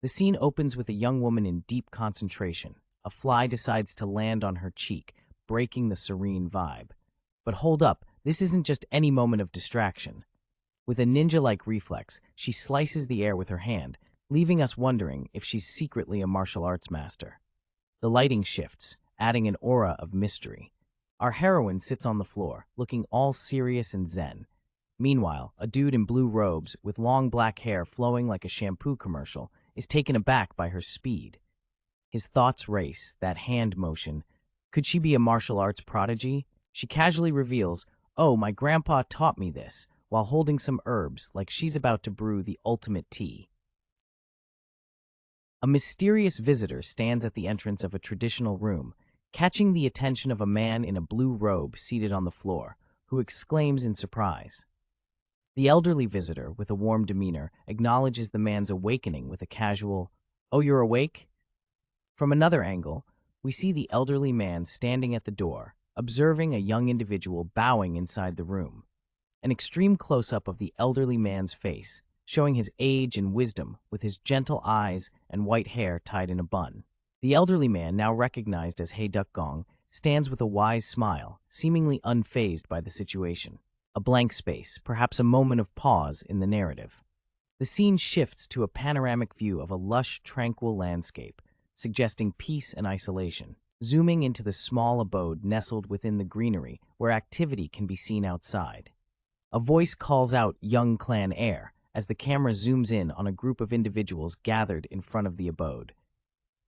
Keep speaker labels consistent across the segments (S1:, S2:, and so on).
S1: The scene opens with a young woman in deep concentration. A fly decides to land on her cheek, breaking the serene vibe. But hold up, this isn't just any moment of distraction. With a ninja-like reflex, she slices the air with her hand, leaving us wondering if she's secretly a martial arts master. The lighting shifts, adding an aura of mystery. Our heroine sits on the floor, looking all serious and zen. Meanwhile, a dude in blue robes, with long black hair flowing like a shampoo commercial, is taken aback by her speed. His thoughts race, that hand motion. Could she be a martial arts prodigy? She casually reveals, "Oh, my grandpa taught me this," while holding some herbs like she's about to brew the ultimate tea. A mysterious visitor stands at the entrance of a traditional room, catching the attention of a man in a blue robe seated on the floor, who exclaims in surprise. The elderly visitor, with a warm demeanor, acknowledges the man's awakening with a casual, "Oh, you're awake?" From another angle, we see the elderly man standing at the door, observing a young individual bowing inside the room. An extreme close-up of the elderly man's face, showing his age and wisdom with his gentle eyes and white hair tied in a bun. The elderly man, now recognized as Hae Duck Gong, stands with a wise smile, seemingly unfazed by the situation. A blank space, perhaps a moment of pause in the narrative. The scene shifts to a panoramic view of a lush, tranquil landscape, suggesting peace and isolation. Zooming into the small abode nestled within the greenery where activity can be seen outside. A voice calls out "Young Clan Heir" as the camera zooms in on a group of individuals gathered in front of the abode.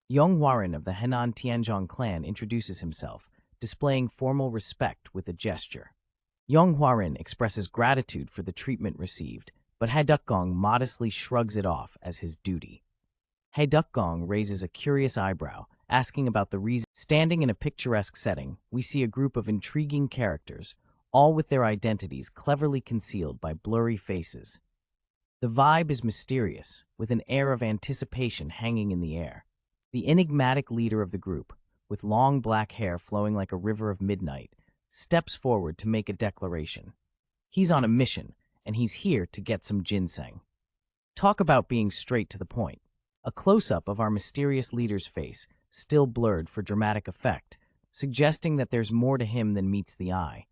S1: Yong Hwarin of the Henan Tianzhong clan introduces himself, displaying formal respect with a gesture. Yong Hwarin expresses gratitude for the treatment received, but Hae Duck Gong modestly shrugs it off as his duty. Hae Duck Gong raises a curious eyebrow, asking about the reason. Standing in a picturesque setting, we see a group of intriguing characters, all with their identities cleverly concealed by blurry faces. The vibe is mysterious, with an air of anticipation hanging in the air. The enigmatic leader of the group, with long black hair flowing like a river of midnight, steps forward to make a declaration. He's on a mission, and he's here to get some ginseng. Talk about being straight to the point. A close-up of our mysterious leader's face, still blurred for dramatic effect, suggesting that there's more to him than meets the eye.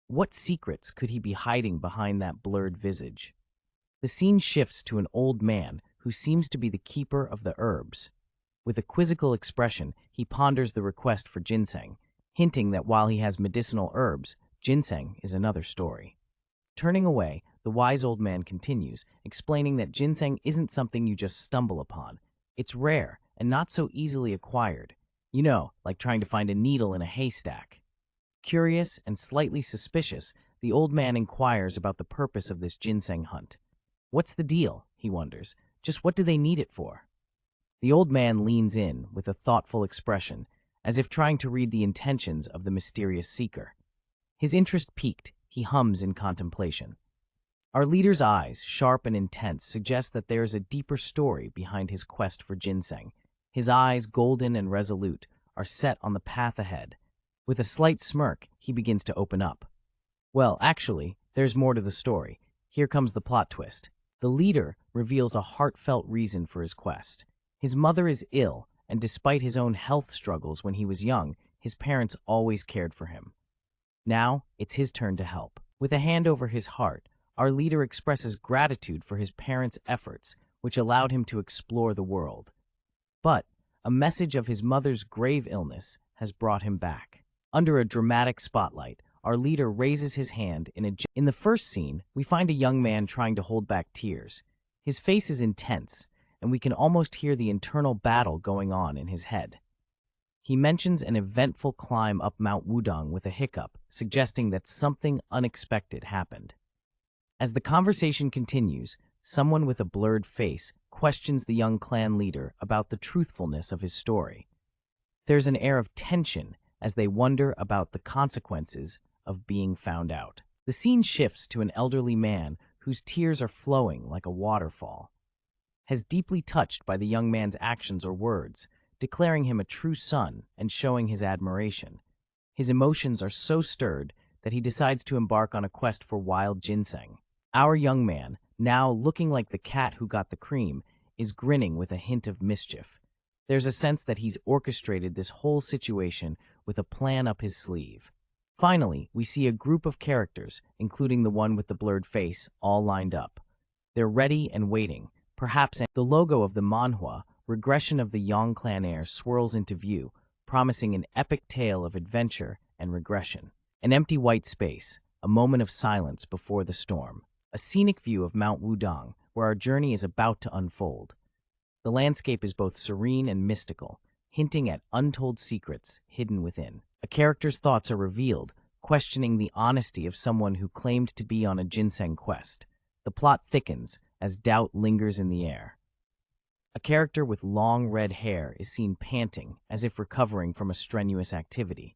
S1: What secrets could he be hiding behind that blurred visage? The scene shifts to an old man who seems to be the keeper of the herbs. With a quizzical expression, he ponders the request for ginseng, hinting that while he has medicinal herbs, ginseng is another story. Turning away, the wise old man continues, explaining that ginseng isn't something you just stumble upon. It's rare and not so easily acquired. You know, like trying to find a needle in a haystack. Curious and slightly suspicious, the old man inquires about the purpose of this ginseng hunt. What's the deal, he wonders. Just what do they need it for? The old man leans in with a thoughtful expression, as if trying to read the intentions of the mysterious seeker. His interest piqued, he hums in contemplation. Our leader's eyes, sharp and intense, suggest that there is a deeper story behind his quest for ginseng. His eyes, golden and resolute, are set on the path ahead. With a slight smirk, he begins to open up. Well, actually, there's more to the story. Here comes the plot twist. The leader reveals a heartfelt reason for his quest. His mother is ill, and despite his own health struggles when he was young, his parents always cared for him. Now, it's his turn to help. With a hand over his heart, our leader expresses gratitude for his parents' efforts, which allowed him to explore the world. But a message of his mother's grave illness has brought him back. Under a dramatic spotlight, our leader raises his hand in the first scene, we find a young man trying to hold back tears. His face is intense, and we can almost hear the internal battle going on in his head. He mentions an eventful climb up Mount Wudong with a hiccup, suggesting that something unexpected happened. As the conversation continues, someone with a blurred face questions the young clan leader about the truthfulness of his story. There's an air of tension as they wonder about the consequences of being found out. The scene shifts to an elderly man whose tears are flowing like a waterfall. Has deeply touched by the young man's actions or words, declaring him a true son and showing his admiration. His emotions are so stirred that he decides to embark on a quest for wild ginseng. Our young man, now looking like the cat who got the cream, is grinning with a hint of mischief. There's a sense that he's orchestrated this whole situation with a plan up his sleeve. Finally, we see a group of characters, including the one with the blurred face, all lined up. They're ready and waiting. Perhaps the logo of the Manhwa, regression of the Yang clan heir, swirls into view, promising an epic tale of adventure and regression. An empty white space, a moment of silence before the storm. A scenic view of Mount Wudong, where our journey is about to unfold. The landscape is both serene and mystical, hinting at untold secrets hidden within. A character's thoughts are revealed, questioning the honesty of someone who claimed to be on a ginseng quest. The plot thickens as doubt lingers in the air. A character with long red hair is seen panting, as if recovering from a strenuous activity.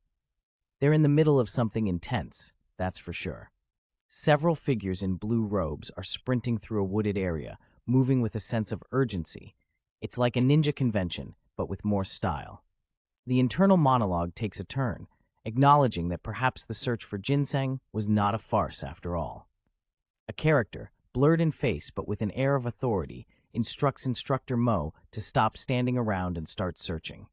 S1: They're in the middle of something intense, that's for sure. Several figures in blue robes are sprinting through a wooded area, moving with a sense of urgency. It's like a ninja convention, but with more style. The internal monologue takes a turn, acknowledging that perhaps the search for ginseng was not a farce after all. A character, blurred in face but with an air of authority, instructs Instructor Mo to stop standing around and start searching.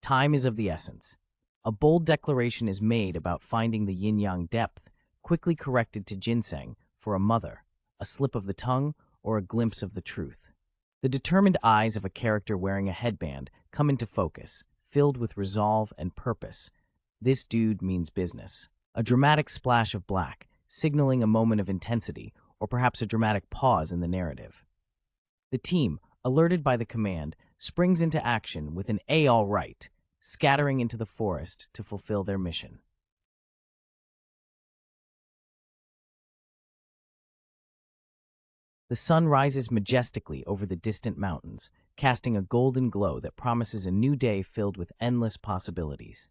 S1: Time is of the essence. A bold declaration is made about finding the yin-yang depth, quickly corrected to ginseng for a mother, a slip of the tongue, or a glimpse of the truth. The determined eyes of a character wearing a headband come into focus, filled with resolve and purpose. This dude means business. A dramatic splash of black, signaling a moment of intensity, or perhaps a dramatic pause in the narrative. The team, alerted by the command, springs into action with an "A all right," scattering into the forest to fulfill their mission. The sun rises majestically over the distant mountains, casting a golden glow that promises a new day filled with endless possibilities.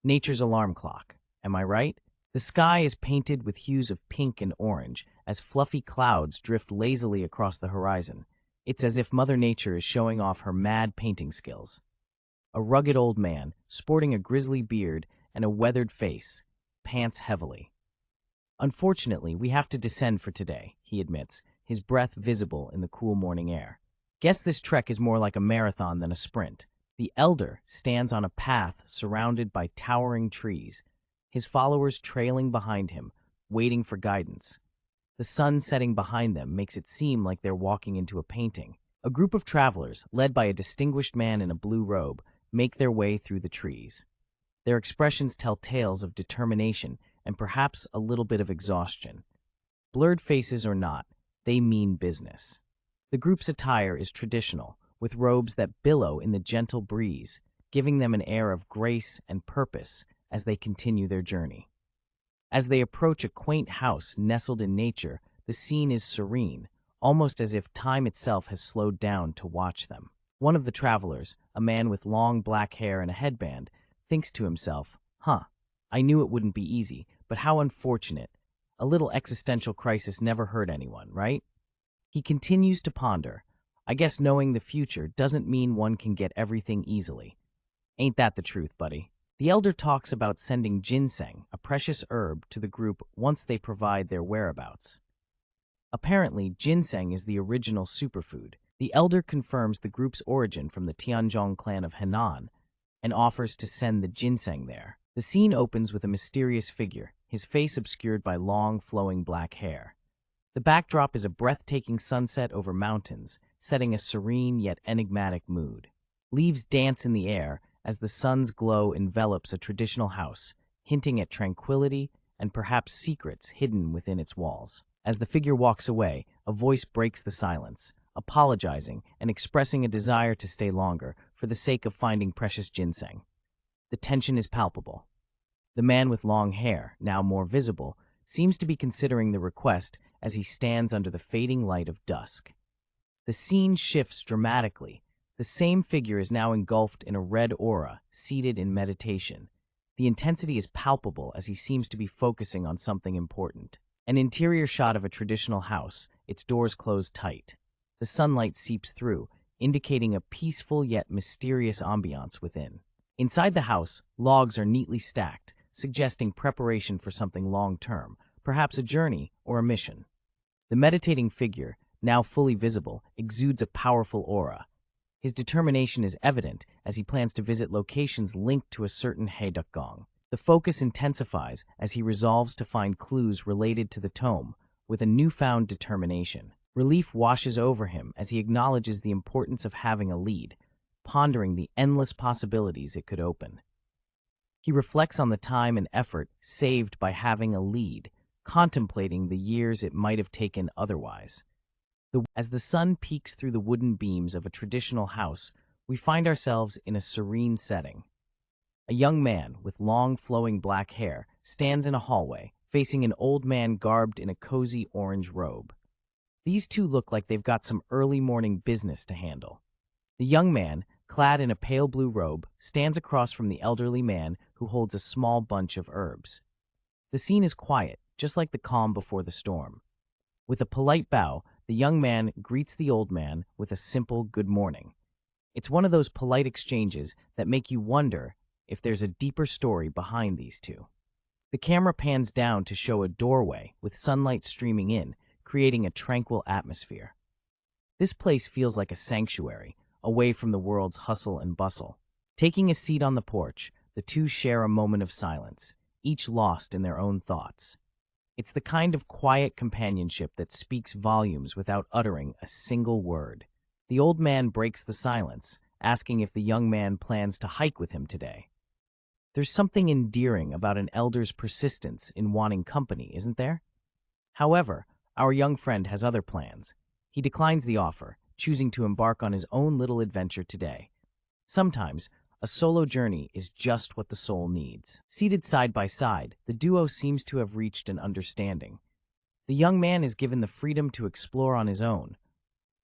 S1: Nature's alarm clock, am I right? The sky is painted with hues of pink and orange as fluffy clouds drift lazily across the horizon. It's as if Mother Nature is showing off her mad painting skills. A rugged old man, sporting a grizzly beard and a weathered face, pants heavily. Unfortunately, we have to descend for today, he admits, his breath visible in the cool morning air. Guess this trek is more like a marathon than a sprint. The elder stands on a path surrounded by towering trees, his followers trailing behind him, waiting for guidance. The sun setting behind them makes it seem like they're walking into a painting. A group of travelers, led by a distinguished man in a blue robe, make their way through the trees. Their expressions tell tales of determination and perhaps a little bit of exhaustion. Blurred faces or not, they mean business. The group's attire is traditional, with robes that billow in the gentle breeze, giving them an air of grace and purpose as they continue their journey. As they approach a quaint house nestled in nature, the scene is serene, almost as if time itself has slowed down to watch them. One of the travelers, a man with long black hair and a headband, thinks to himself, I knew it wouldn't be easy, but how unfortunate. A little existential crisis never hurt anyone, right? He continues to ponder. I guess knowing the future doesn't mean one can get everything easily. Ain't that the truth, buddy? The elder talks about sending ginseng, a precious herb, to the group once they provide their whereabouts. Apparently, ginseng is the original superfood. The elder confirms the group's origin from the Tianzhong clan of Henan and offers to send the ginseng there. The scene opens with a mysterious figure, his face obscured by long, flowing black hair. The backdrop is a breathtaking sunset over mountains, setting a serene yet enigmatic mood. Leaves dance in the air as the sun's glow envelops a traditional house, hinting at tranquility and perhaps secrets hidden within its walls. As the figure walks away, a voice breaks the silence, apologizing and expressing a desire to stay longer for the sake of finding precious ginseng. The tension is palpable. The man with long hair, now more visible, seems to be considering the request as he stands under the fading light of dusk. The scene shifts dramatically. The same figure is now engulfed in a red aura, seated in meditation. The intensity is palpable as he seems to be focusing on something important. An interior shot of a traditional house, its doors closed tight. The sunlight seeps through, indicating a peaceful yet mysterious ambiance within. Inside the house, logs are neatly stacked, suggesting preparation for something long-term, perhaps a journey or a mission. The meditating figure, now fully visible, exudes a powerful aura. His determination is evident as he plans to visit locations linked to a certain Heidukgong. The focus intensifies as he resolves to find clues related to the tome with a newfound determination. Relief washes over him as he acknowledges the importance of having a lead, pondering the endless possibilities it could open. He reflects on the time and effort saved by having a lead, contemplating the years it might have taken otherwise. As the sun peeks through the wooden beams of a traditional house, we find ourselves in a serene setting. A young man with long flowing black hair stands in a hallway, facing an old man garbed in a cozy orange robe. These two look like they've got some early morning business to handle. The young man, clad in a pale blue robe, stands across from the elderly man who holds a small bunch of herbs. The scene is quiet, just like the calm before the storm. With a polite bow, the young man greets the old man with a simple good morning. It's one of those polite exchanges that make you wonder if there's a deeper story behind these two. The camera pans down to show a doorway with sunlight streaming in, creating a tranquil atmosphere. This place feels like a sanctuary, away from the world's hustle and bustle. Taking a seat on the porch, the two share a moment of silence, each lost in their own thoughts. It's the kind of quiet companionship that speaks volumes without uttering a single word. The old man breaks the silence, asking if the young man plans to hike with him today. There's something endearing about an elder's persistence in wanting company, isn't there? However, our young friend has other plans. He declines the offer, choosing to embark on his own little adventure today. Sometimes, a solo journey is just what the soul needs. Seated side by side, the duo seems to have reached an understanding. The young man is given the freedom to explore on his own.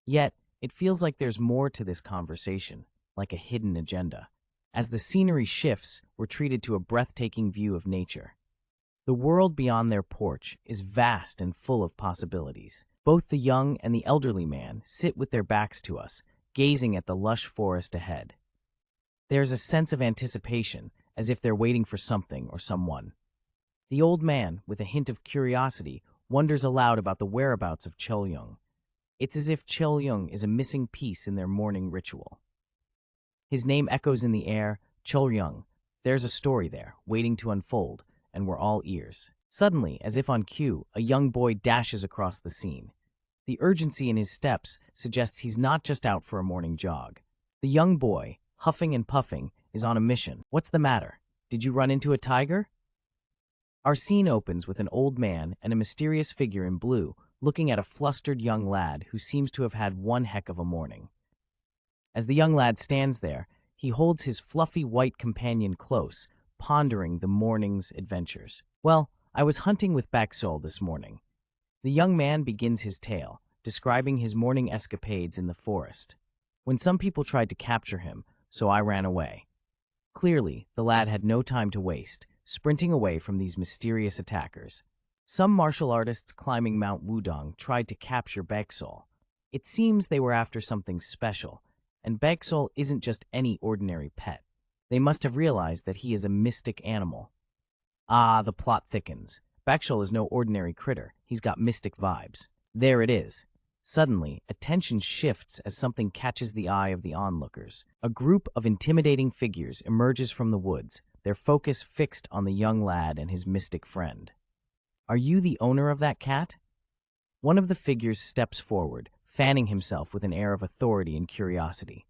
S1: Yet, it feels like there's more to this conversation, like a hidden agenda. As the scenery shifts, we're treated to a breathtaking view of nature. The world beyond their porch is vast and full of possibilities. Both the young and the elderly man sit with their backs to us, gazing at the lush forest ahead. There's a sense of anticipation, as if they're waiting for something or someone. The old man, with a hint of curiosity, wonders aloud about the whereabouts of Cholyung. It's as if Cholyung is a missing piece in their morning ritual. His name echoes in the air, Cholyung. There's a story there, waiting to unfold, and we're all ears. Suddenly, as if on cue, a young boy dashes across the scene. The urgency in his steps suggests he's not just out for a morning jog. The young boy, huffing and puffing, is on a mission. What's the matter? Did you run into a tiger? Our scene opens with an old man and a mysterious figure in blue looking at a flustered young lad who seems to have had one heck of a morning. As the young lad stands there, he holds his fluffy white companion close, pondering the morning's adventures. Well, I was hunting with Baksol this morning. The young man begins his tale, describing his morning escapades in the forest. When some people tried to capture him, so I ran away. Clearly, the lad had no time to waste, sprinting away from these mysterious attackers. Some martial artists climbing Mount Wudong tried to capture Baksol. It seems they were after something special, and Baksol isn't just any ordinary pet. They must have realized that he is a mystic animal. Ah, the plot thickens. Baksol is no ordinary critter. He's got mystic vibes. There it is. Suddenly, attention shifts as something catches the eye of the onlookers. A group of intimidating figures emerges from the woods, their focus fixed on the young lad and his mystic friend. Are you the owner of that cat? One of the figures steps forward, fanning himself with an air of authority and curiosity.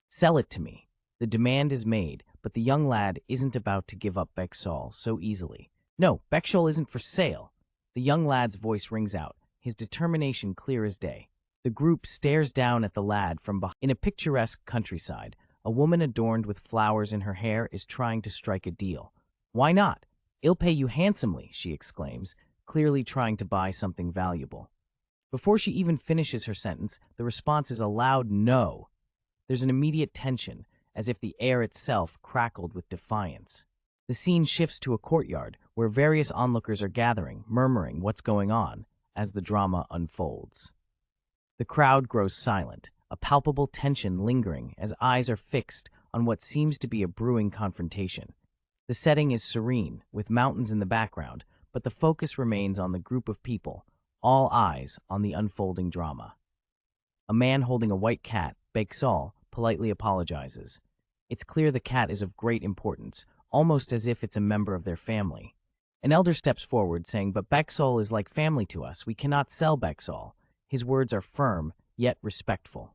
S1: Sell it to me. The demand is made, but the young lad isn't about to give up Baksol so easily. No, Baksol isn't for sale. The young lad's voice rings out, his determination clear as day. The group stares down at the lad from behind. In a picturesque countryside, a woman adorned with flowers in her hair is trying to strike a deal. Why not? I'll pay you handsomely, she exclaims, clearly trying to buy something valuable. Before she even finishes her sentence, the response is a loud no. There's an immediate tension, as if the air itself crackled with defiance. The scene shifts to a courtyard where various onlookers are gathering, murmuring what's going on as the drama unfolds. The crowd grows silent, a palpable tension lingering as eyes are fixed on what seems to be a brewing confrontation. The setting is serene, with mountains in the background, but the focus remains on the group of people, all eyes on the unfolding drama. A man holding a white cat, Bexal, politely apologizes. It's clear the cat is of great importance, almost as if it's a member of their family. An elder steps forward, saying, "But Bexal is like family to us. We cannot sell Bexal." His words are firm, yet respectful.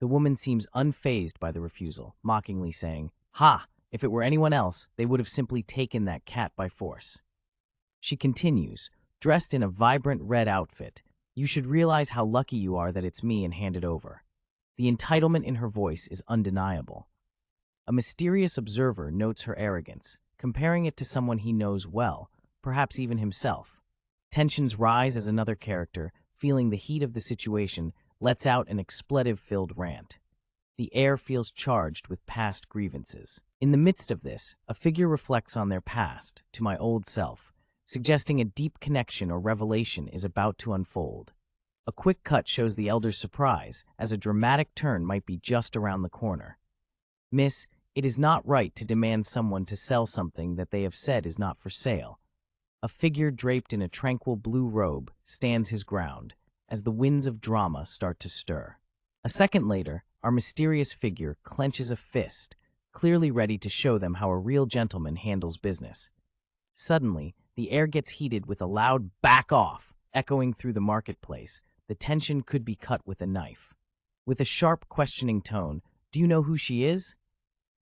S1: The woman seems unfazed by the refusal, mockingly saying, "Ha! If it were anyone else, they would have simply taken that cat by force." She continues, dressed in a vibrant red outfit. "You should realize how lucky you are that it's me and hand it over." The entitlement in her voice is undeniable. A mysterious observer notes her arrogance, comparing it to someone he knows well, perhaps even himself. Tensions rise as another character, feeling the heat of the situation, lets out an expletive-filled rant. The air feels charged with past grievances. In the midst of this, a figure reflects on their past, "To my old self," suggesting a deep connection or revelation is about to unfold. A quick cut shows the elder's surprise, as a dramatic turn might be just around the corner. "Miss, it is not right to demand someone to sell something that they have said is not for sale." A figure draped in a tranquil blue robe stands his ground, as the winds of drama start to stir. A second later, our mysterious figure clenches a fist, clearly ready to show them how a real gentleman handles business. Suddenly, the air gets heated with a loud "back off" echoing through the marketplace. The tension could be cut with a knife. With a sharp, questioning tone, "Do you know who she is?"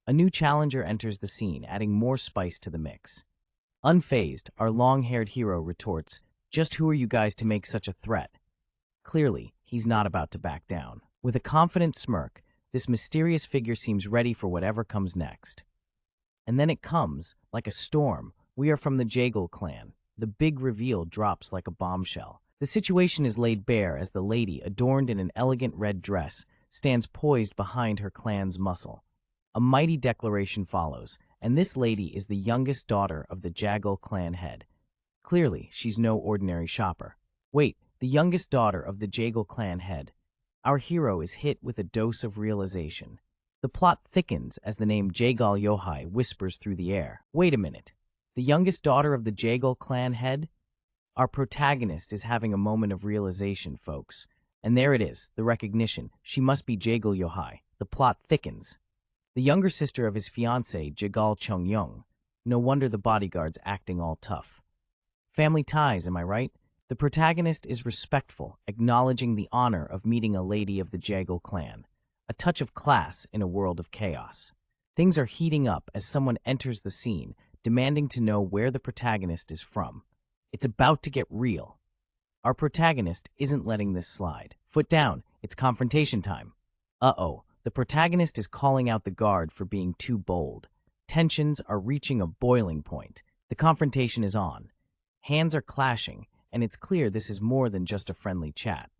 S1: A new challenger enters the scene, adding more spice to the mix. Unfazed, our long-haired hero retorts, "Just who are you guys to make such a threat?" Clearly, he's not about to back down. With a confident smirk, this mysterious figure seems ready for whatever comes next. And then it comes, like a storm. "We are from the Jaegal clan." The big reveal drops like a bombshell. The situation is laid bare as the lady, adorned in an elegant red dress, stands poised behind her clan's muscle. A mighty declaration follows, and this lady is the youngest daughter of the Jaegal clan head. Clearly, she's no ordinary shopper. Wait, the youngest daughter of the Jaegal clan head. Our hero is hit with a dose of realization. The plot thickens as the name Jaegal Yohai whispers through the air. Wait a minute. The youngest daughter of the Jaegal clan head? Our protagonist is having a moment of realization, folks. And there it is, the recognition. She must be Jaegal Yohai. The plot thickens. The younger sister of his fiancée, Jaegal Chongyong. No wonder the bodyguard's acting all tough. Family ties, am I right? The protagonist is respectful, acknowledging the honor of meeting a lady of the Jaegal clan. A touch of class in a world of chaos. Things are heating up as someone enters the scene, demanding to know where the protagonist is from. It's about to get real. Our protagonist isn't letting this slide. Foot down, it's confrontation time. Uh-oh, the protagonist is calling out the guard for being too bold. Tensions are reaching a boiling point. The confrontation is on. Hands are clashing, and it's clear this is more than just a friendly chat.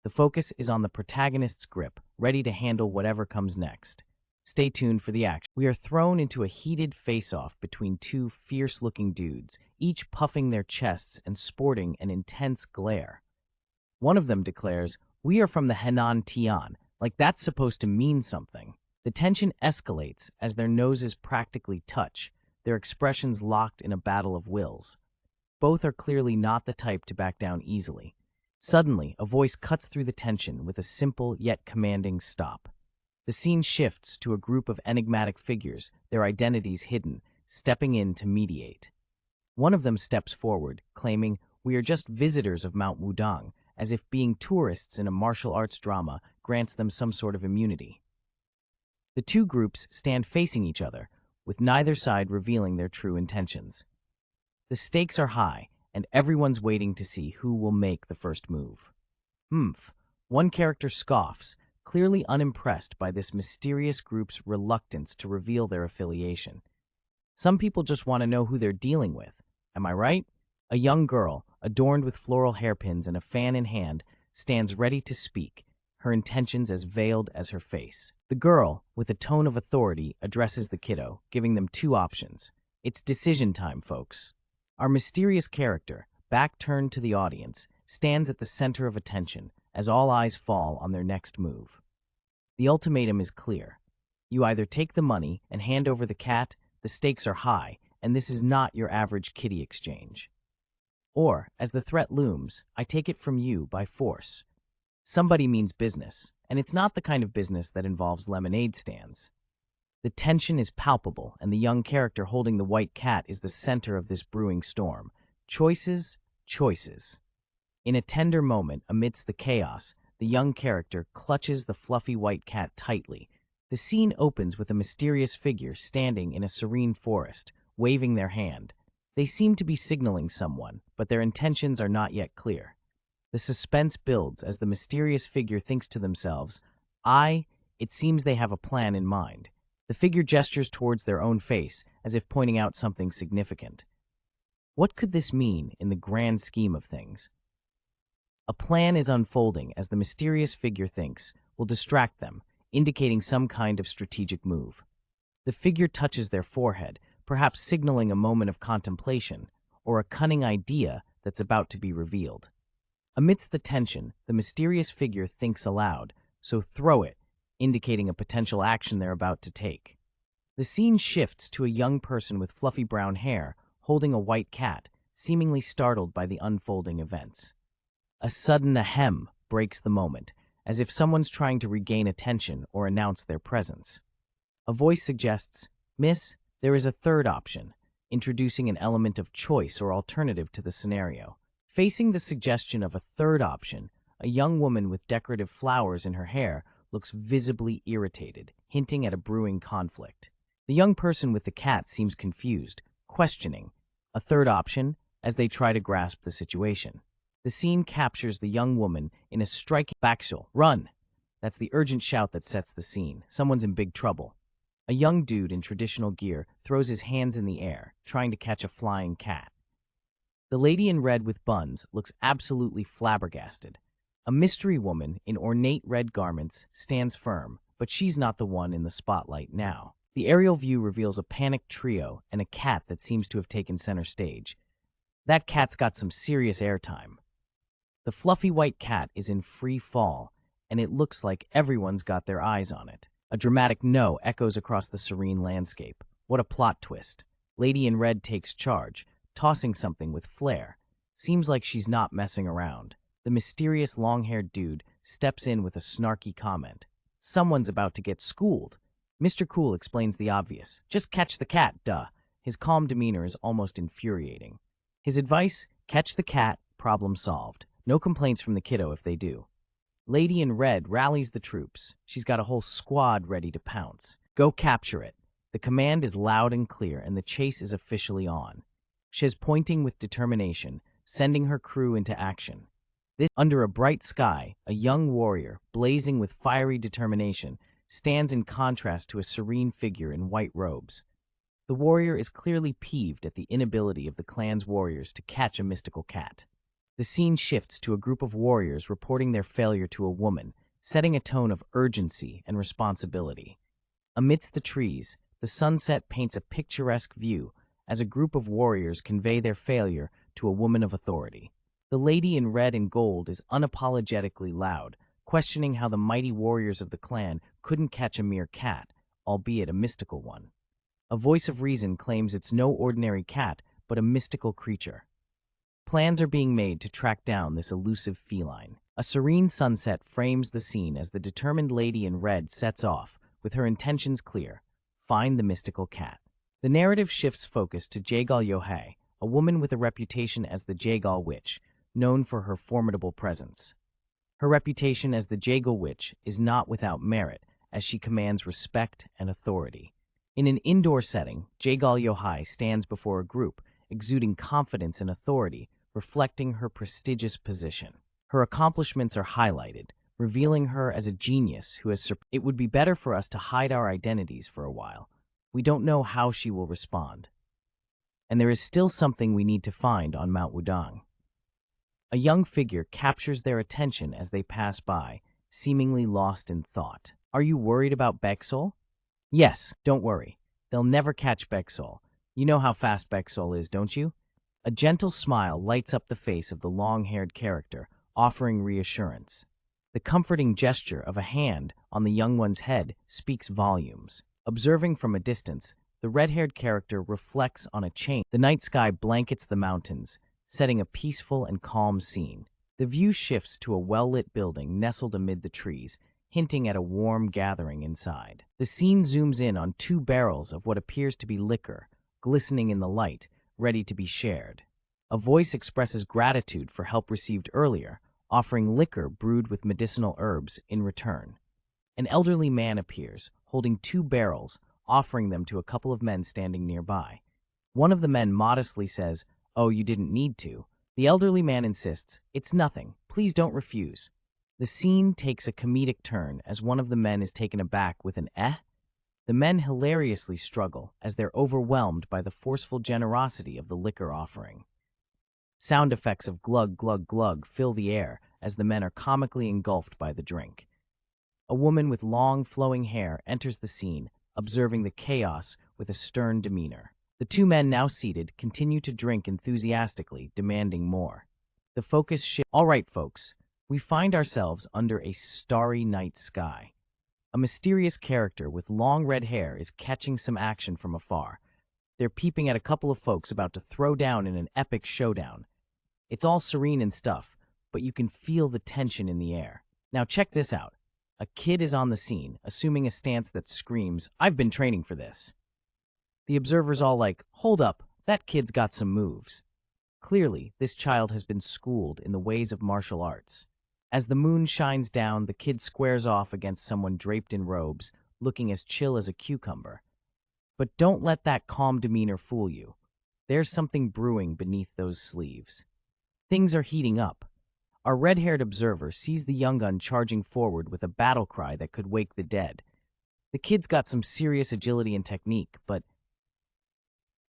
S1: The focus is on the protagonist's grip, ready to handle whatever comes next. Stay tuned for the action. We are thrown into a heated face-off between two fierce-looking dudes, each puffing their chests and sporting an intense glare. One of them declares, "We are from the Henan Tian," like that's supposed to mean something. The tension escalates as their noses practically touch, their expressions locked in a battle of wills. Both are clearly not the type to back down easily. Suddenly, a voice cuts through the tension with a simple yet commanding stop. The scene shifts to a group of enigmatic figures, their identities hidden, stepping in to mediate. One of them steps forward, claiming, "We are just visitors of Mount Wudang," as if being tourists in a martial arts drama grants them some sort of immunity. The two groups stand facing each other, with neither side revealing their true intentions. The stakes are high, and everyone's waiting to see who will make the first move. One character scoffs, clearly unimpressed by this mysterious group's reluctance to reveal their affiliation. Some people just want to know who they're dealing with. Am I right? A young girl, adorned with floral hairpins and a fan in hand, stands ready to speak, her intentions as veiled as her face. The girl, with a tone of authority, addresses the kiddo, giving them two options. It's decision time, folks. Our mysterious character, back turned to the audience, stands at the center of attention as all eyes fall on their next move. The ultimatum is clear. You either take the money and hand over the cat, the stakes are high, and this is not your average kitty exchange. Or, as the threat looms, I take it from you by force. Somebody means business, and it's not the kind of business that involves lemonade stands. The tension is palpable, and the young character holding the white cat is the center of this brewing storm. Choices, choices. In a tender moment, amidst the chaos, the young character clutches the fluffy white cat tightly. The scene opens with a mysterious figure standing in a serene forest, waving their hand. They seem to be signaling someone, but their intentions are not yet clear. The suspense builds as the mysterious figure thinks to themselves, it seems they have a plan in mind. The figure gestures towards their own face, as if pointing out something significant. What could this mean in the grand scheme of things? A plan is unfolding as the mysterious figure thinks will distract them, indicating some kind of strategic move. The figure touches their forehead, perhaps signaling a moment of contemplation or a cunning idea that's about to be revealed. Amidst the tension, the mysterious figure thinks aloud, so throw it, indicating a potential action they're about to take. The scene shifts to a young person with fluffy brown hair holding a white cat, seemingly startled by the unfolding events. A sudden ahem breaks the moment, as if someone's trying to regain attention or announce their presence. A voice suggests, "Miss, there is a third option," introducing an element of choice or alternative to the scenario. Facing the suggestion of a third option, a young woman with decorative flowers in her hair looks visibly irritated, hinting at a brewing conflict. The young person with the cat seems confused, questioning a third option as they try to grasp the situation. The scene captures the young woman in a striking backshot. "Run!" That's the urgent shout that sets the scene. Someone's in big trouble. A young dude in traditional gear throws his hands in the air, trying to catch a flying cat. The lady in red with buns looks absolutely flabbergasted. A mystery woman in ornate red garments stands firm, but she's not the one in the spotlight now. The aerial view reveals a panicked trio and a cat that seems to have taken center stage. That cat's got some serious airtime. The fluffy white cat is in free fall, and it looks like everyone's got their eyes on it. A dramatic no echoes across the serene landscape. What a plot twist. Lady in red takes charge, tossing something with flair. Seems like she's not messing around. The mysterious long-haired dude steps in with a snarky comment. Someone's about to get schooled. Mr. Cool explains the obvious. Just catch the cat, duh. His calm demeanor is almost infuriating. His advice, catch the cat, problem solved. No complaints from the kiddo if they do. Lady in red rallies the troops. She's got a whole squad ready to pounce. Go capture it. The command is loud and clear, and the chase is officially on. She's pointing with determination, sending her crew into action. Under a bright sky, a young warrior, blazing with fiery determination, stands in contrast to a serene figure in white robes. The warrior is clearly peeved at the inability of the clan's warriors to catch a mystical cat. The scene shifts to a group of warriors reporting their failure to a woman, setting a tone of urgency and responsibility. Amidst the trees, the sunset paints a picturesque view as a group of warriors convey their failure to a woman of authority. The lady in red and gold is unapologetically loud, questioning how the mighty warriors of the clan couldn't catch a mere cat, albeit a mystical one. A voice of reason claims it's no ordinary cat, but a mystical creature. Plans are being made to track down this elusive feline. A serene sunset frames the scene as the determined lady in red sets off, with her intentions clear: find the mystical cat. The narrative shifts focus to Jaegal Yohei, a woman with a reputation as the Jaegal Witch, known for her formidable presence. Her reputation as the Jaegal Witch is not without merit, as she commands respect and authority. In an indoor setting, Jaegal Yohei stands before a group, exuding confidence and authority, reflecting her prestigious position. Her accomplishments are highlighted, revealing her as a genius who has It would be better for us to hide our identities for a while. We don't know how she will respond. And there is still something we need to find on Mount Wudang. A young figure captures their attention as they pass by, seemingly lost in thought. Are you worried about Bexol? Yes, don't worry. They'll never catch Bexol. You know how fast Bexol is, don't you? A gentle smile lights up the face of the long-haired character, offering reassurance. The comforting gesture of a hand on the young one's head speaks volumes. Observing from a distance, the red-haired character reflects on a change. The night sky blankets the mountains, setting a peaceful and calm scene. The view shifts to a well-lit building nestled amid the trees, hinting at a warm gathering inside. The scene zooms in on two barrels of what appears to be liquor, glistening in the light, ready to be shared. A voice expresses gratitude for help received earlier, offering liquor brewed with medicinal herbs in return. An elderly man appears, holding two barrels, offering them to a couple of men standing nearby. One of the men modestly says, "Oh, you didn't need to." The elderly man insists, "It's nothing. Please don't refuse." The scene takes a comedic turn as one of the men is taken aback with an "eh?" The men hilariously struggle as they're overwhelmed by the forceful generosity of the liquor offering. Sound effects of glug, glug, glug fill the air as the men are comically engulfed by the drink. A woman with long, flowing hair enters the scene, observing the chaos with a stern demeanor. The two men, now seated, continue to drink enthusiastically, demanding more. The focus shifts. All right, folks, we find ourselves under a starry night sky. A mysterious character with long red hair is catching some action from afar. They're peeping at a couple of folks about to throw down in an epic showdown. It's all serene and stuff, but you can feel the tension in the air. Now check this out. A kid is on the scene, assuming a stance that screams, "I've been training for this." The observer's all like, "Hold up, that kid's got some moves." Clearly, this child has been schooled in the ways of martial arts. As the moon shines down, the kid squares off against someone draped in robes, looking as chill as a cucumber. But don't let that calm demeanor fool you. There's something brewing beneath those sleeves. Things are heating up. Our red-haired observer sees the young gun charging forward with a battle cry that could wake the dead. The kid's got some serious agility and technique, but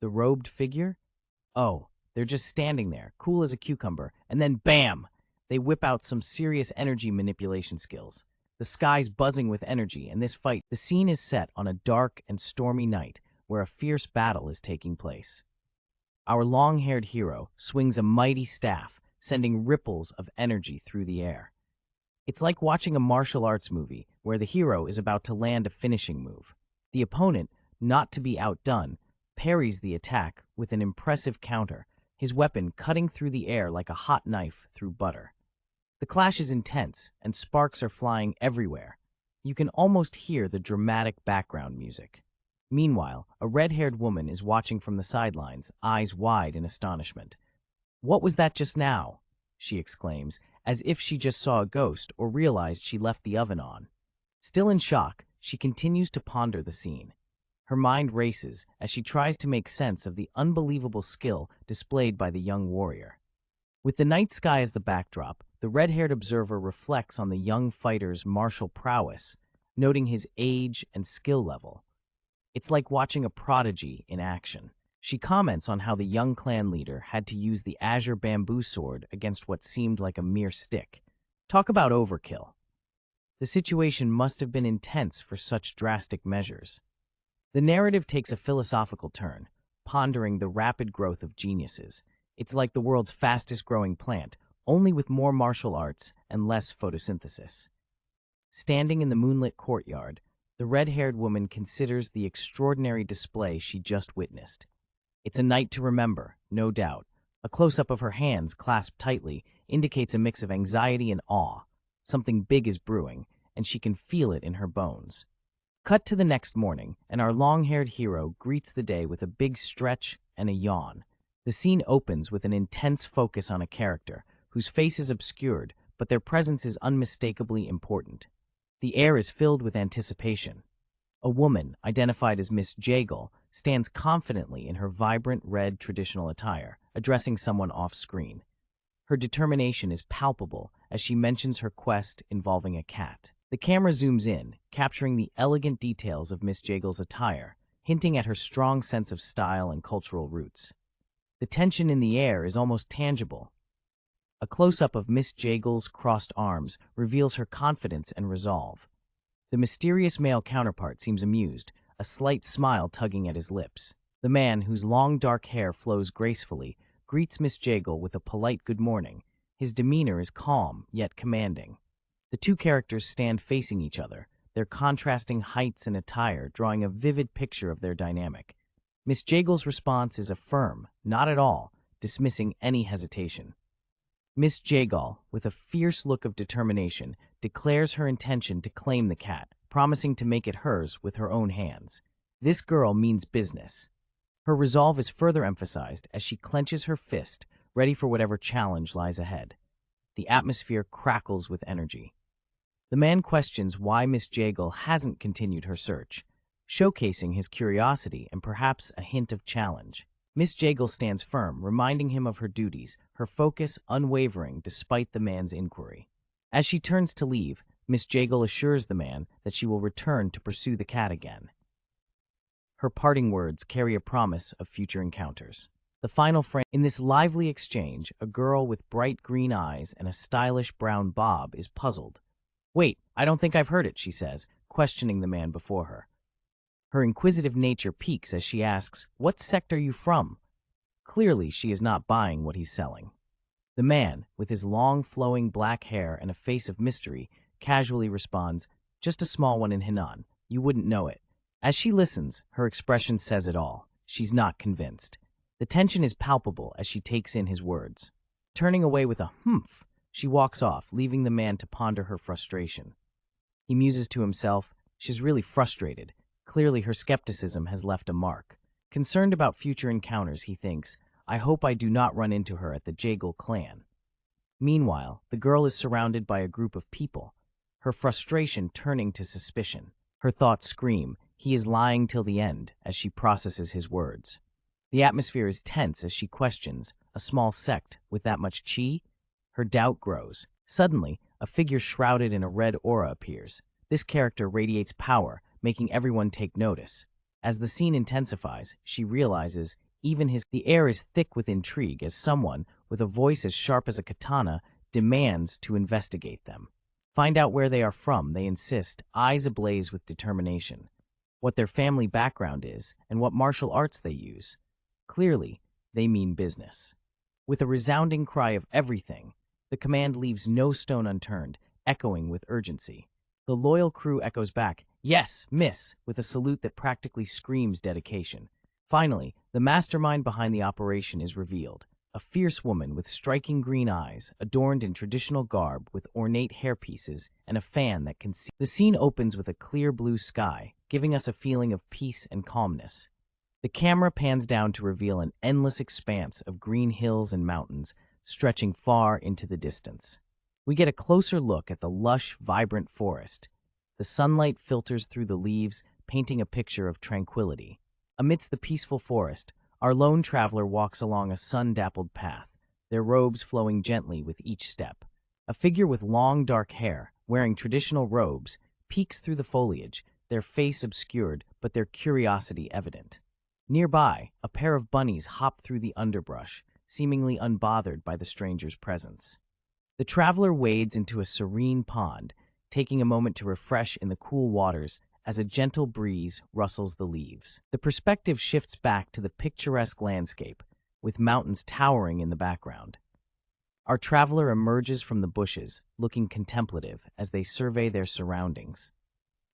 S1: the robed figure? Oh, they're just standing there, cool as a cucumber, and then bam! They whip out some serious energy manipulation skills. The sky's buzzing with energy, and the scene is set on a dark and stormy night where a fierce battle is taking place. Our long-haired hero swings a mighty staff, sending ripples of energy through the air. It's like watching a martial arts movie where the hero is about to land a finishing move. The opponent, not to be outdone, parries the attack with an impressive counter, his weapon cutting through the air like a hot knife through butter. The clash is intense, and sparks are flying everywhere. You can almost hear the dramatic background music. Meanwhile, a red-haired woman is watching from the sidelines, eyes wide in astonishment. "What was that just now?" she exclaims, as if she just saw a ghost or realized she left the oven on. Still in shock, she continues to ponder the scene. Her mind races as she tries to make sense of the unbelievable skill displayed by the young warrior. With the night sky as the backdrop, the red-haired observer reflects on the young fighter's martial prowess, noting his age and skill level. It's like watching a prodigy in action. She comments on how the young clan leader had to use the azure bamboo sword against what seemed like a mere stick. Talk about overkill. The situation must have been intense for such drastic measures. The narrative takes a philosophical turn, pondering the rapid growth of geniuses. It's like the world's fastest-growing plant, only with more martial arts and less photosynthesis. Standing in the moonlit courtyard, the red-haired woman considers the extraordinary display she just witnessed. It's a night to remember, no doubt. A close-up of her hands clasped tightly indicates a mix of anxiety and awe. Something big is brewing, and she can feel it in her bones. Cut to the next morning, and our long-haired hero greets the day with a big stretch and a yawn. The scene opens with an intense focus on a character, whose face is obscured, but their presence is unmistakably important. The air is filled with anticipation. A woman, identified as Miss Jaegal, stands confidently in her vibrant red traditional attire, addressing someone off-screen. Her determination is palpable as she mentions her quest involving a cat. The camera zooms in, capturing the elegant details of Miss Jaegal's attire, hinting at her strong sense of style and cultural roots. The tension in the air is almost tangible. A close-up of Miss Jaegal's crossed arms reveals her confidence and resolve. The mysterious male counterpart seems amused, a slight smile tugging at his lips. The man, whose long dark hair flows gracefully, greets Miss Jaegal with a polite good morning. His demeanor is calm, yet commanding. The two characters stand facing each other, their contrasting heights and attire drawing a vivid picture of their dynamic. Miss Jaegal's response is a firm, "not at all," dismissing any hesitation. Miss Jaegal, with a fierce look of determination, declares her intention to claim the cat, promising to make it hers with her own hands. This girl means business. Her resolve is further emphasized as she clenches her fist, ready for whatever challenge lies ahead. The atmosphere crackles with energy. The man questions why Miss Jaegal hasn't continued her search, showcasing his curiosity and perhaps a hint of challenge. Miss Jaegal stands firm, reminding him of her duties, her focus unwavering despite the man's inquiry. As she turns to leave, Miss Jaegal assures the man that she will return to pursue the cat again. Her parting words carry a promise of future encounters. The final frame. In this lively exchange, a girl with bright green eyes and a stylish brown bob is puzzled. "Wait, I don't think I've heard it," she says, questioning the man before her. Her inquisitive nature piques as she asks, "What sect are you from?" Clearly, she is not buying what he's selling. The man, with his long flowing black hair and a face of mystery, casually responds, "Just a small one in Henan. You wouldn't know it." As she listens, her expression says it all. She's not convinced. The tension is palpable as she takes in his words. Turning away with a humph, she walks off, leaving the man to ponder her frustration. He muses to himself, she's really frustrated. Clearly her skepticism has left a mark. Concerned about future encounters, he thinks, I hope I do not run into her at the Jaegal clan. Meanwhile, the girl is surrounded by a group of people, her frustration turning to suspicion. Her thoughts scream, he is lying till the end, as she processes his words. The atmosphere is tense as she questions, a small sect with that much chi? Her doubt grows. Suddenly, a figure shrouded in a red aura appears. This character radiates power, making everyone take notice. As the scene intensifies, she realizes the air is thick with intrigue as someone, with a voice as sharp as a katana, demands to investigate them. Find out where they are from, they insist, eyes ablaze with determination. What their family background is, and what martial arts they use. Clearly, they mean business. With a resounding cry of everything, the command leaves no stone unturned, echoing with urgency. The loyal crew echoes back, "Yes, miss," with a salute that practically screams dedication. Finally, the mastermind behind the operation is revealed. A fierce woman with striking green eyes, adorned in traditional garb with ornate hairpieces and a fan that can see. The scene opens with a clear blue sky, giving us a feeling of peace and calmness. The camera pans down to reveal an endless expanse of green hills and mountains, stretching far into the distance. We get a closer look at the lush, vibrant forest. The sunlight filters through the leaves, painting a picture of tranquility. Amidst the peaceful forest, our lone traveler walks along a sun-dappled path, their robes flowing gently with each step. A figure with long, dark hair, wearing traditional robes, peeks through the foliage, their face obscured but their curiosity evident. Nearby, a pair of bunnies hop through the underbrush, seemingly unbothered by the stranger's presence. The traveler wades into a serene pond, taking a moment to refresh in the cool waters as a gentle breeze rustles the leaves. The perspective shifts back to the picturesque landscape, with mountains towering in the background. Our traveler emerges from the bushes, looking contemplative as they survey their surroundings.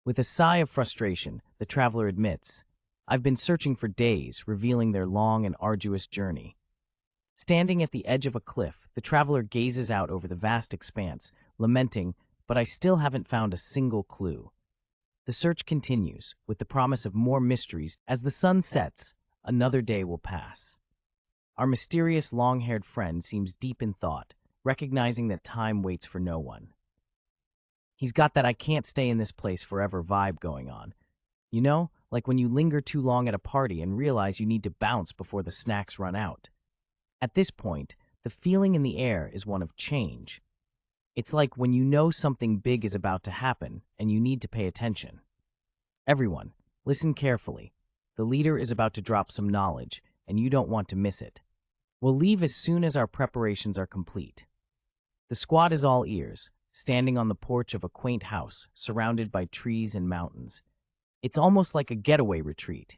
S1: With a sigh of frustration, the traveler admits, "I've been searching for days, revealing their long and arduous journey." Standing at the edge of a cliff, the traveler gazes out over the vast expanse, lamenting, "But I still haven't found a single clue." The search continues, with the promise of more mysteries. As the sun sets, another day will pass. Our mysterious long-haired friend seems deep in thought, recognizing that time waits for no one. He's got that "I can't stay in this place forever" vibe going on. You know, like when you linger too long at a party and realize you need to bounce before the snacks run out. At this point, the feeling in the air is one of change. It's like when you know something big is about to happen and you need to pay attention. Everyone, listen carefully. The leader is about to drop some knowledge, and you don't want to miss it. We'll leave as soon as our preparations are complete. The squad is all ears, standing on the porch of a quaint house surrounded by trees and mountains. It's almost like a getaway retreat,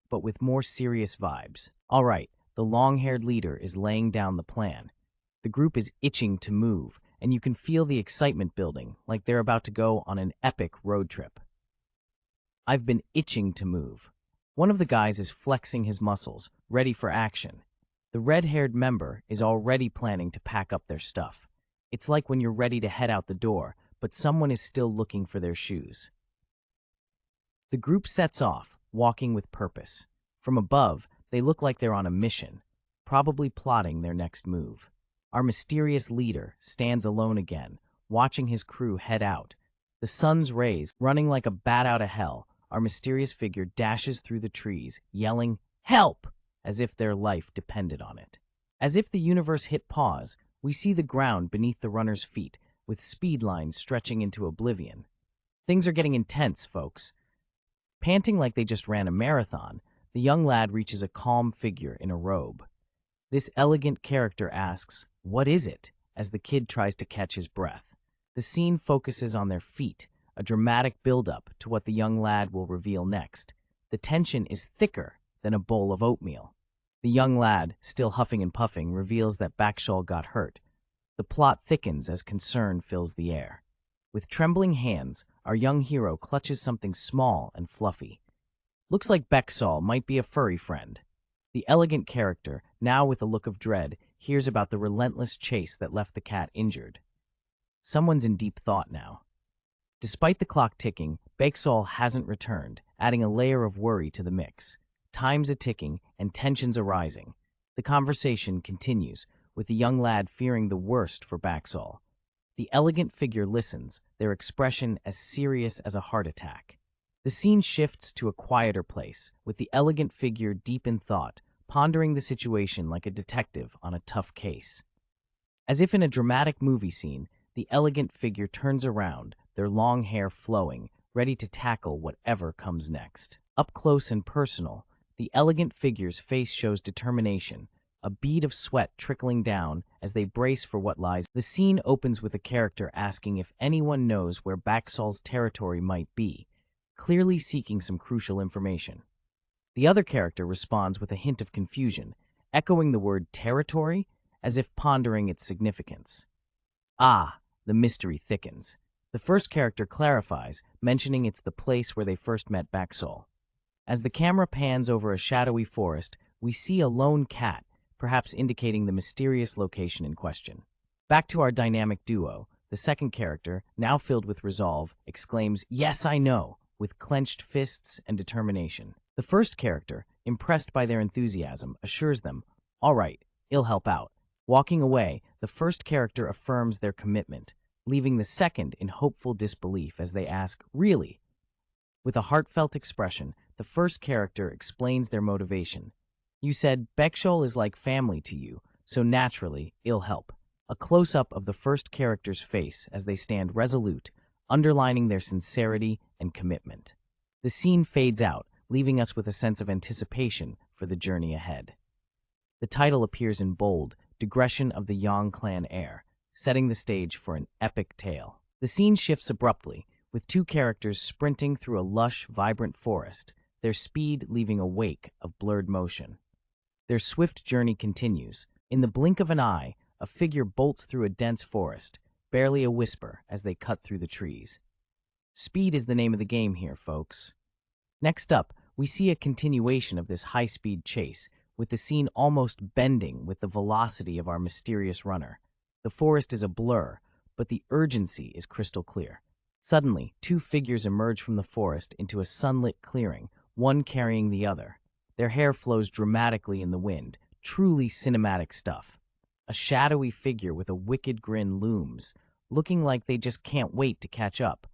S1: but with more serious vibes. All right, the long-haired leader is laying down the plan. The group is itching to move, and you can feel the excitement building, like they're about to go on an epic road trip. I've been itching to move. One of the guys is flexing his muscles, ready for action. The red-haired member is already planning to pack up their stuff. It's like when you're ready to head out the door, but someone is still looking for their shoes. The group sets off, walking with purpose. From above, they look like they're on a mission, probably plotting their next move. Our mysterious leader stands alone again, watching his crew head out. The sun's rays, running like a bat out of hell, our mysterious figure dashes through the trees, yelling, "Help!" as if their life depended on it. As if the universe hit pause, we see the ground beneath the runner's feet, with speed lines stretching into oblivion. Things are getting intense, folks. Panting like they just ran a marathon, the young lad reaches a calm figure in a robe. This elegant character asks, "What is it?" as the kid tries to catch his breath. The scene focuses on their feet, a dramatic build-up to what the young lad will reveal next. The tension is thicker than a bowl of oatmeal. The young lad, still huffing and puffing, reveals that Bakshal got hurt. The plot thickens as concern fills the air. With trembling hands, our young hero clutches something small and fluffy. Looks like Bakshal might be a furry friend. The elegant character, now with a look of dread, hears about the relentless chase that left the cat injured. Someone's in deep thought now. Despite the clock ticking, Bakshal hasn't returned, adding a layer of worry to the mix. Time's a-ticking and tensions are rising. The conversation continues, with the young lad fearing the worst for Bakshal. The elegant figure listens, their expression as serious as a heart attack. The scene shifts to a quieter place, with the elegant figure deep in thought, pondering the situation like a detective on a tough case. As if in a dramatic movie scene, the elegant figure turns around, their long hair flowing, ready to tackle whatever comes next. Up close and personal, the elegant figure's face shows determination, a bead of sweat trickling down as they brace for what lies. The scene opens with a character asking if anyone knows where Bakshal's territory might be, clearly seeking some crucial information. The other character responds with a hint of confusion, echoing the word territory as if pondering its significance. Ah, the mystery thickens. The first character clarifies, mentioning it's the place where they first met Bakshal. As the camera pans over a shadowy forest, we see a lone cat, perhaps indicating the mysterious location in question. Back to our dynamic duo, the second character, now filled with resolve, exclaims, "Yes, I know," with clenched fists and determination. The first character, impressed by their enthusiasm, assures them, "All right, I'll help out." Walking away, the first character affirms their commitment, leaving the second in hopeful disbelief as they ask, "Really?" With a heartfelt expression, the first character explains their motivation. "You said Bakshal is like family to you, so naturally, I'll help." A close-up of the first character's face as they stand resolute, underlining their sincerity and commitment. The scene fades out, leaving us with a sense of anticipation for the journey ahead. The title appears in bold, Digression of the Yang clan heir, setting the stage for an epic tale. The scene shifts abruptly, with two characters sprinting through a lush, vibrant forest, their speed leaving a wake of blurred motion. Their swift journey continues. In the blink of an eye, a figure bolts through a dense forest, barely a whisper as they cut through the trees. Speed is the name of the game here, folks. Next up, we see a continuation of this high-speed chase, with the scene almost bending with the velocity of our mysterious runner. The forest is a blur, but the urgency is crystal clear. Suddenly, two figures emerge from the forest into a sunlit clearing, one carrying the other. Their hair flows dramatically in the wind, truly cinematic stuff. A shadowy figure with a wicked grin looms, looking like they just can't wait to catch up.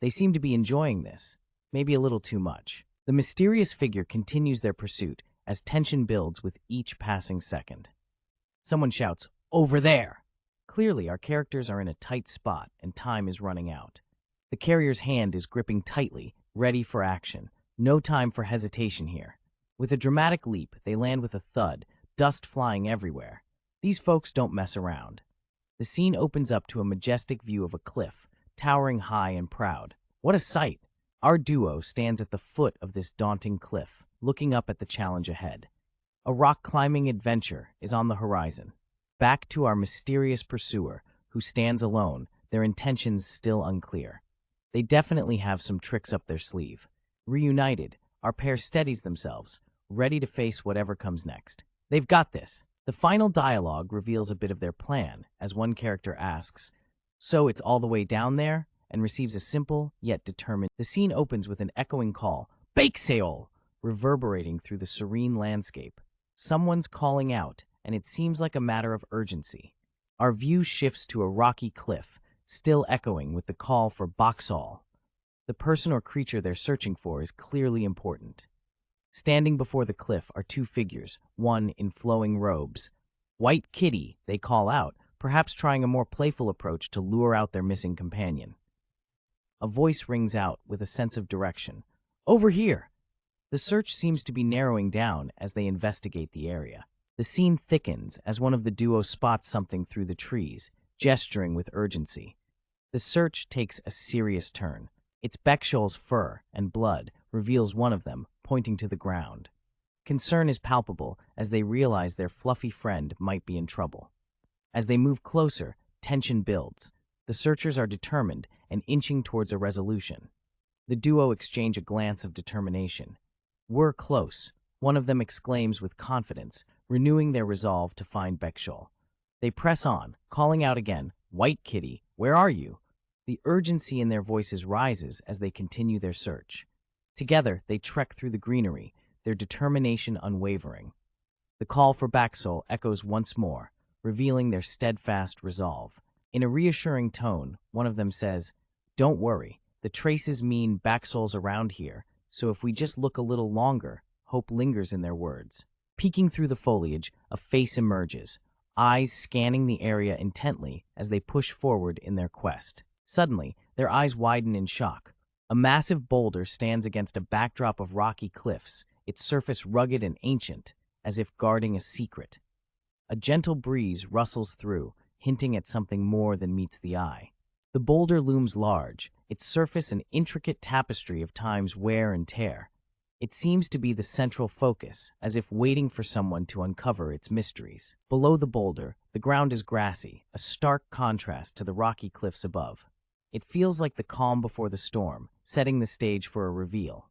S1: They seem to be enjoying this, maybe a little too much. The mysterious figure continues their pursuit as tension builds with each passing second. Someone shouts, "Over there!" Clearly, our characters are in a tight spot and time is running out. The carrier's hand is gripping tightly, ready for action. No time for hesitation here. With a dramatic leap, they land with a thud, dust flying everywhere. These folks don't mess around. The scene opens up to a majestic view of a cliff, towering high and proud. What a sight! Our duo stands at the foot of this daunting cliff, looking up at the challenge ahead. A rock-climbing adventure is on the horizon. Back to our mysterious pursuer, who stands alone, their intentions still unclear. They definitely have some tricks up their sleeve. Reunited, our pair steadies themselves, ready to face whatever comes next. They've got this. The final dialogue reveals a bit of their plan, as one character asks, "So it's all the way down there?" and receives a simple, yet determined. The scene opens with an echoing call, "Bake sale!" reverberating through the serene landscape. Someone's calling out, and it seems like a matter of urgency. Our view shifts to a rocky cliff, still echoing with the call for Boxall. The person or creature they're searching for is clearly important. Standing before the cliff are two figures, one in flowing robes. "White Kitty," they call out, perhaps trying a more playful approach to lure out their missing companion. A voice rings out with a sense of direction. "Over here!" The search seems to be narrowing down as they investigate the area. The scene thickens as one of the duo spots something through the trees, gesturing with urgency. The search takes a serious turn. It's Bekshul's fur and blood reveals one of them, pointing to the ground. Concern is palpable as they realize their fluffy friend might be in trouble. As they move closer, tension builds. The searchers are determined and inching towards a resolution. The duo exchange a glance of determination. "We're close," one of them exclaims with confidence, renewing their resolve to find Bekshul. They press on, calling out again, "White Kitty, where are you?" The urgency in their voices rises as they continue their search. Together, they trek through the greenery, their determination unwavering. The call for Bekshul echoes once more, revealing their steadfast resolve. In a reassuring tone, one of them says, "Don't worry, the traces mean Bekshul's around here, so if we just look a little longer," hope lingers in their words. Peeking through the foliage, a face emerges, eyes scanning the area intently as they push forward in their quest. Suddenly, their eyes widen in shock. A massive boulder stands against a backdrop of rocky cliffs, its surface rugged and ancient, as if guarding a secret. A gentle breeze rustles through, hinting at something more than meets the eye. The boulder looms large, its surface an intricate tapestry of time's wear and tear. It seems to be the central focus, as if waiting for someone to uncover its mysteries. Below the boulder, the ground is grassy, a stark contrast to the rocky cliffs above. It feels like the calm before the storm, setting the stage for a reveal.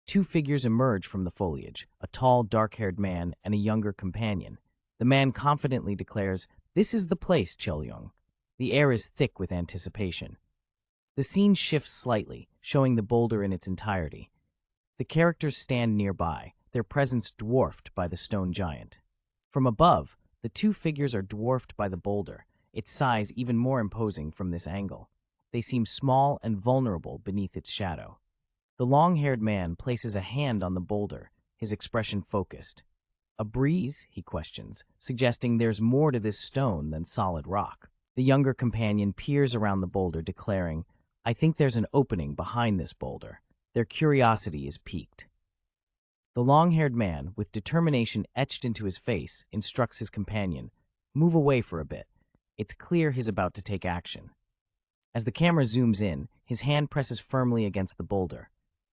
S1: Two figures emerge from the foliage, a tall, dark-haired man and a younger companion. The man confidently declares, "This is the place, Cheolyung." The air is thick with anticipation. The scene shifts slightly, showing the boulder in its entirety. The characters stand nearby, their presence dwarfed by the stone giant. From above, the two figures are dwarfed by the boulder, its size even more imposing from this angle. They seem small and vulnerable beneath its shadow. The long-haired man places a hand on the boulder, his expression focused. "A breeze?" he questions, suggesting there's more to this stone than solid rock. The younger companion peers around the boulder, declaring, "I think there's an opening behind this boulder." Their curiosity is piqued. The long-haired man, with determination etched into his face, instructs his companion, "Move away for a bit. It's clear he's about to take action." As the camera zooms in, his hand presses firmly against the boulder.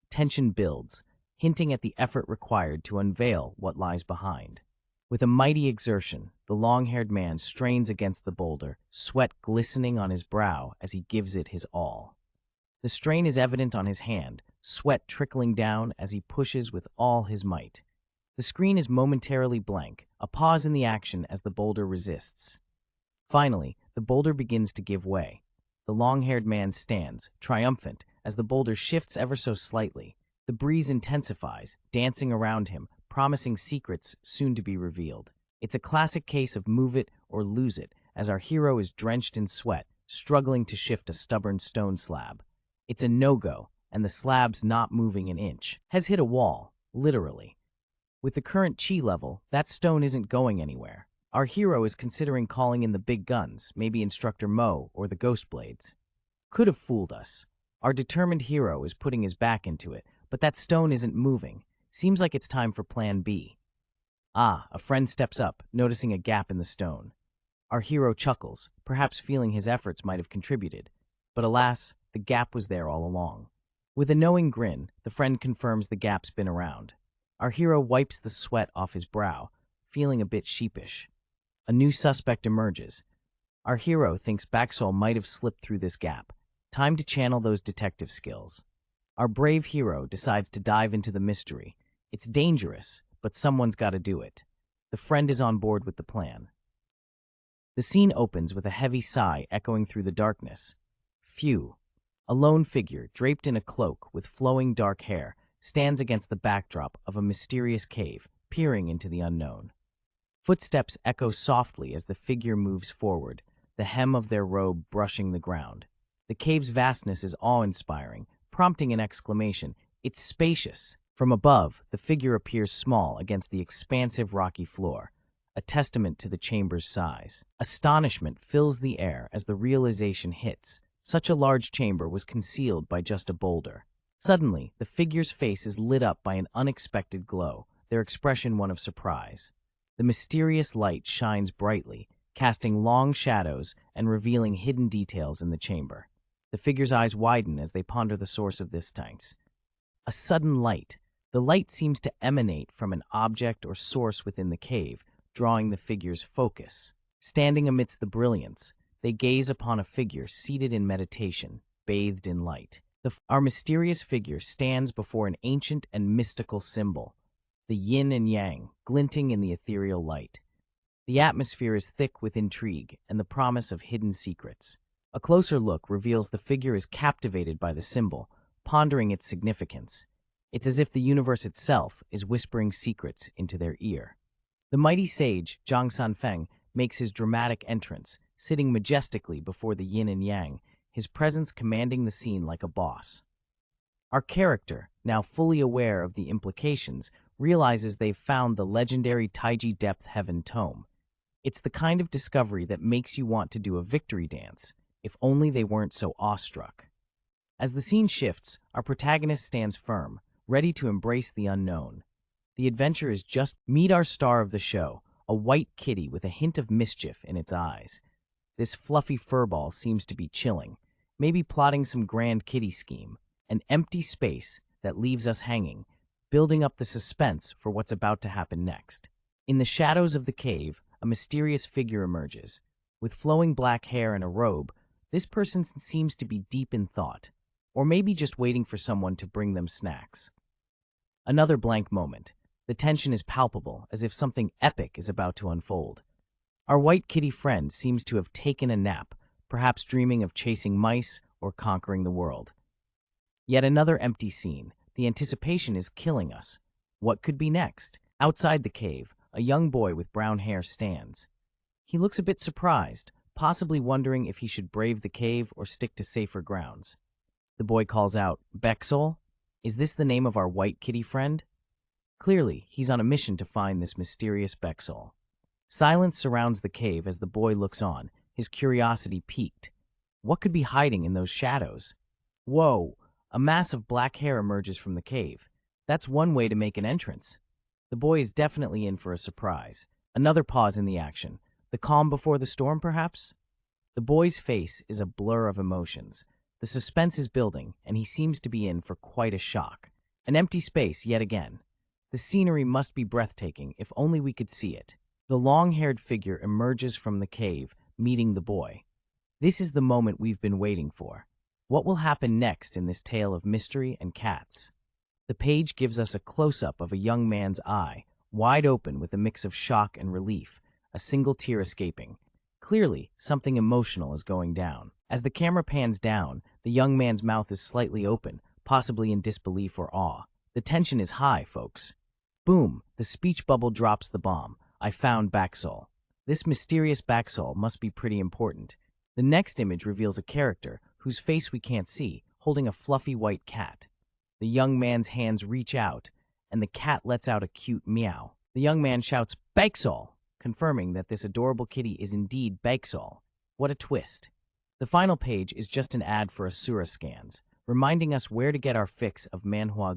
S1: Tension builds, hinting at the effort required to unveil what lies behind. With a mighty exertion, the long-haired man strains against the boulder, sweat glistening on his brow as he gives it his all. The strain is evident on his hand, sweat trickling down as he pushes with all his might. The screen is momentarily blank, a pause in the action as the boulder resists. Finally, the boulder begins to give way. The long-haired man stands, triumphant, as the boulder shifts ever so slightly. The breeze intensifies, dancing around him, promising secrets soon to be revealed. It's a classic case of move it or lose it, as our hero is drenched in sweat, struggling to shift a stubborn stone slab. It's a no-go, and the slab's not moving an inch. Has hit a wall, literally. With the current chi level, that stone isn't going anywhere. Our hero is considering calling in the big guns, maybe Instructor Mo or the Ghost Blades. Could have fooled us. Our determined hero is putting his back into it, but that stone isn't moving. Seems like it's time for Plan B. A friend steps up, noticing a gap in the stone. Our hero chuckles, perhaps feeling his efforts might have contributed. But alas, the gap was there all along. With a knowing grin, the friend confirms the gap's been around. Our hero wipes the sweat off his brow, feeling a bit sheepish. A new suspect emerges. Our hero thinks Bekshul might have slipped through this gap. Time to channel those detective skills. Our brave hero decides to dive into the mystery. It's dangerous, but someone's got to do it. The friend is on board with the plan. The scene opens with a heavy sigh echoing through the darkness. Phew. A lone figure, draped in a cloak with flowing dark hair, stands against the backdrop of a mysterious cave, peering into the unknown. Footsteps echo softly as the figure moves forward, the hem of their robe brushing the ground. The cave's vastness is awe-inspiring, prompting an exclamation. It's spacious. From above, the figure appears small against the expansive rocky floor, a testament to the chamber's size. Astonishment fills the air as the realization hits. Such a large chamber was concealed by just a boulder. Suddenly, the figure's face is lit up by an unexpected glow, their expression one of surprise. The mysterious light shines brightly, casting long shadows and revealing hidden details in the chamber. The figure's eyes widen as they ponder the source of this stanks. A sudden light. The light seems to emanate from an object or source within the cave, drawing the figure's focus. Standing amidst the brilliance, they gaze upon a figure seated in meditation, bathed in light. Our mysterious figure stands before an ancient and mystical symbol, the yin and yang, glinting in the ethereal light. The atmosphere is thick with intrigue and the promise of hidden secrets. A closer look reveals the figure is captivated by the symbol, pondering its significance. It's as if the universe itself is whispering secrets into their ear. The mighty sage, Zhang Sanfeng, makes his dramatic entrance, sitting majestically before the yin and yang, his presence commanding the scene like a boss. Our character, now fully aware of the implications, realizes they've found the legendary Taiji Depth Heaven tome. It's the kind of discovery that makes you want to do a victory dance, if only they weren't so awestruck. As the scene shifts, our protagonist stands firm, ready to embrace the unknown. The adventure is just meet our star of the show, a white kitty with a hint of mischief in its eyes. This fluffy furball seems to be chilling, maybe plotting some grand kitty scheme, an empty space that leaves us hanging, building up the suspense for what's about to happen next. In the shadows of the cave, a mysterious figure emerges. With flowing black hair and a robe, this person seems to be deep in thought, or maybe just waiting for someone to bring them snacks. Another blank moment. The tension is palpable, as if something epic is about to unfold. Our white kitty friend seems to have taken a nap, perhaps dreaming of chasing mice or conquering the world. Yet another empty scene. The anticipation is killing us. What could be next? Outside the cave, a young boy with brown hair stands. He looks a bit surprised, possibly wondering if he should brave the cave or stick to safer grounds. The boy calls out, "Bexol? Is this the name of our white kitty friend?" Clearly, he's on a mission to find this mysterious Bexol. Silence surrounds the cave as the boy looks on, his curiosity piqued. What could be hiding in those shadows? Whoa! A mass of black hair emerges from the cave. That's one way to make an entrance. The boy is definitely in for a surprise. Another pause in the action. The calm before the storm, perhaps? The boy's face is a blur of emotions. The suspense is building, and he seems to be in for quite a shock. An empty space yet again. The scenery must be breathtaking if only we could see it. The long-haired figure emerges from the cave, meeting the boy. This is the moment we've been waiting for. What will happen next in this tale of mystery and cats? The page gives us a close-up of a young man's eye, wide open with a mix of shock and relief, a single tear escaping. Clearly, something emotional is going down. As the camera pans down, the young man's mouth is slightly open, possibly in disbelief or awe. The tension is high, folks. Boom, the speech bubble drops the bomb. I found Bexol. This mysterious Bexol must be pretty important. The next image reveals a character, whose face we can't see, holding a fluffy white cat. The young man's hands reach out, and the cat lets out a cute meow. The young man shouts, "Bexol!" confirming that this adorable kitty is indeed Bexol. What a twist. The final page is just an ad for Asura scans, reminding us where to get our fix of manhwa